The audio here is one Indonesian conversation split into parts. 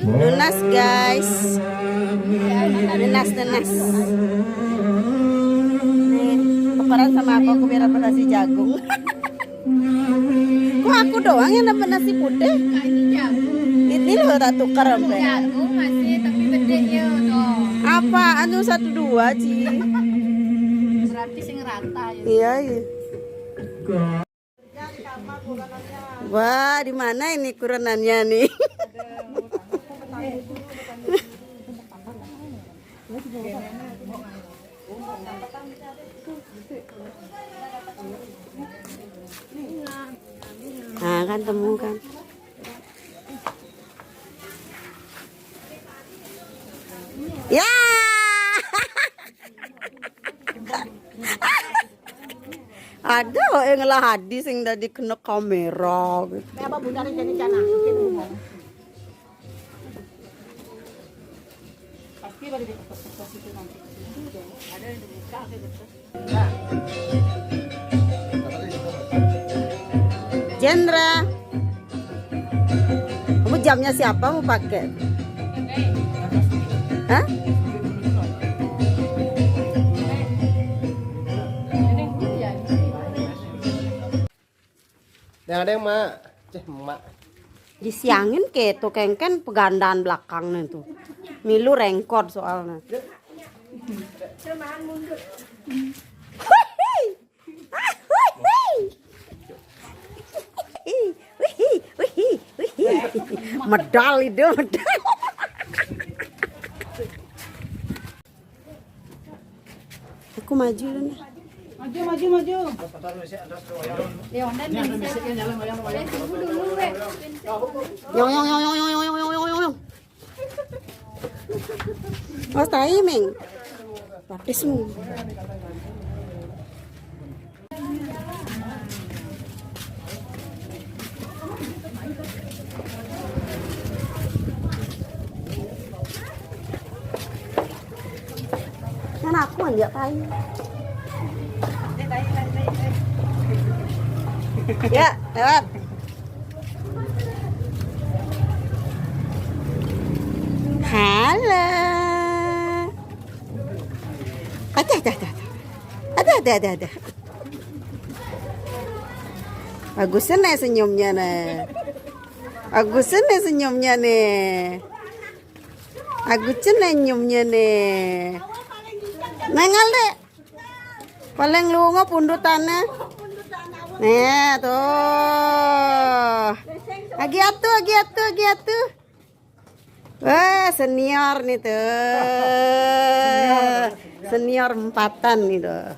Lunas guys, lunas. Nih, tukeran sama aku biar dapat nasi jagung. Kok aku doang yang dapat nasi putih? Ini jagung. Ini loh tak tukar sampai. Jagung masih tapi bedanya tuh. Apa? Anu 1-2 Ci. Berarti sing rata ya. Iya. Wah, di mana ini kurenannya nih? Nah, kan temu kan. Ya. Ada loh yang ngelah hadis yang tadi kena kamera gitu. Apa bundarin jadi cana? Pasti baru di situ nanti. Ada yang dibuka gitu. Jendra, kamu jamnya siapa mau pakai? Hah? Yang ada yang mak, mak. Disiangin ke tuh kengken pegandaan belakangnya tuh. Milu rengkot soalnya. Medal itu medal. Aku maju nih. Maju. Yong. Mas timing. Baptismu. Kan aku nggak tahu. Ya, lewat. Halo. Ada. Bagusan nih senyumnya nih. Bagusan nih senyumnya nih. Bagusan nih senyumnya nih. Nengal deh. Paling lunga pundutannya. Nih tuh. Lagi atuh. Wah, senior nih tuh. Senior 4-an nih tuh.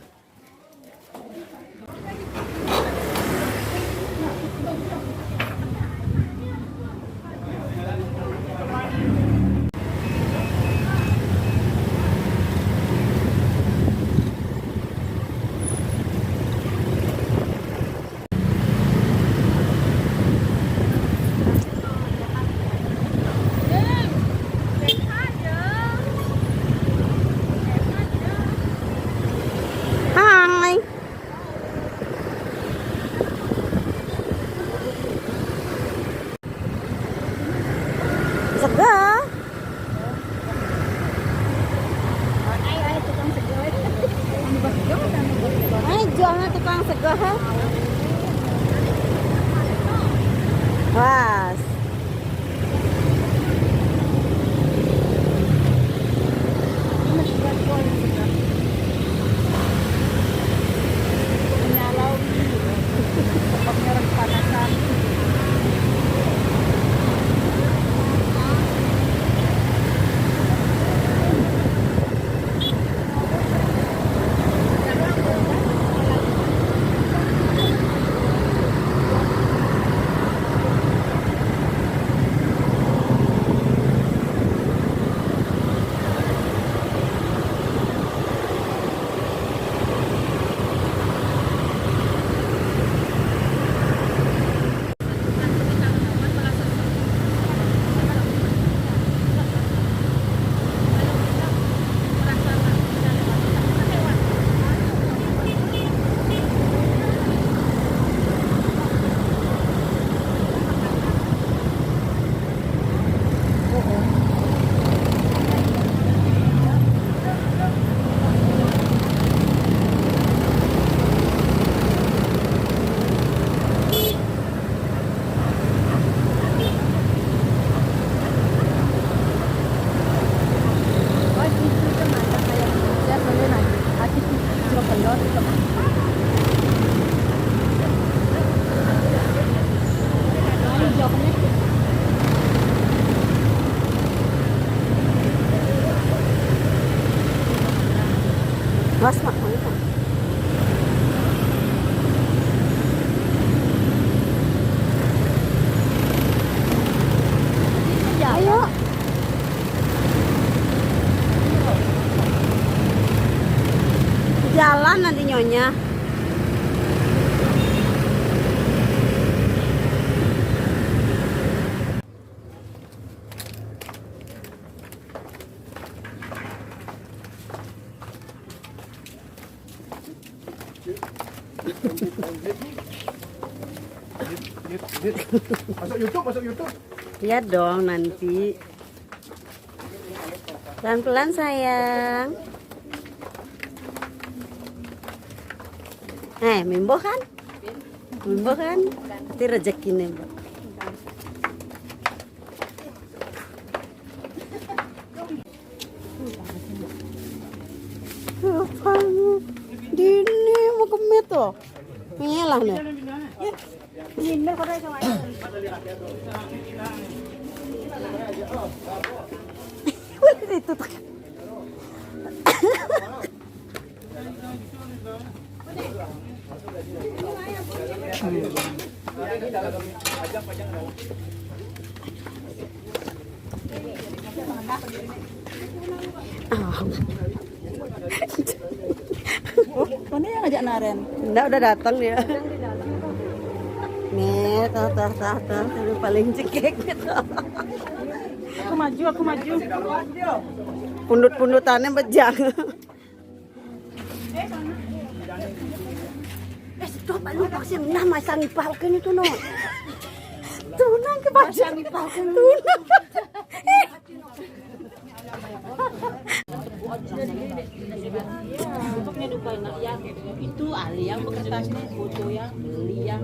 Hai. Segah. Ayo jualnya tukang segah. Was. Mas mak mana? Ayo. Jalan nanti nyonya. Masuk YouTube, masuk YouTube. Iya dong nanti. Pelan-pelan sayang. Mimbo kan? Mimbo kan? Nanti rezekinya, Mbak. Kamu Dini mau kemit tuh. Ngelah nih. Ini kau dah kemana? Itu tuh. Mana yang ngajak Naren? Enggak, udah datang dia. Nih, tah. Ini paling cekek gitu. Aku maju. Pundut-pundutannya bejang. Stop, lu vaksin nah masang ipalkeun itu no. Tunang ke pasang ipalkeun. Tunang. Bentuknya dupa yang itu ahli yang kertasnya foto yang beli yang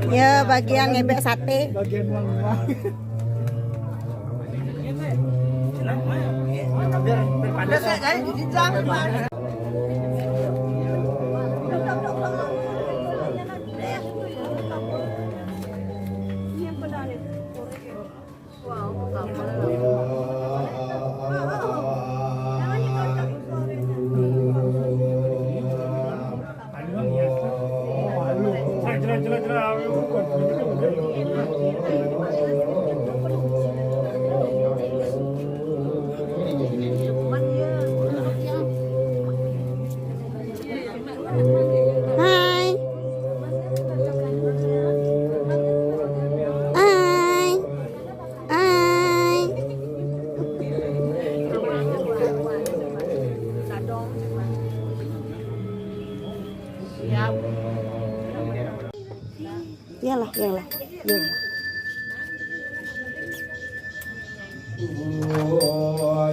Ya, bagian ngebek sate. Bagian uang-uang. Biar panas ya, guys. Hai. Hai. Hai. Iyalah. Oh,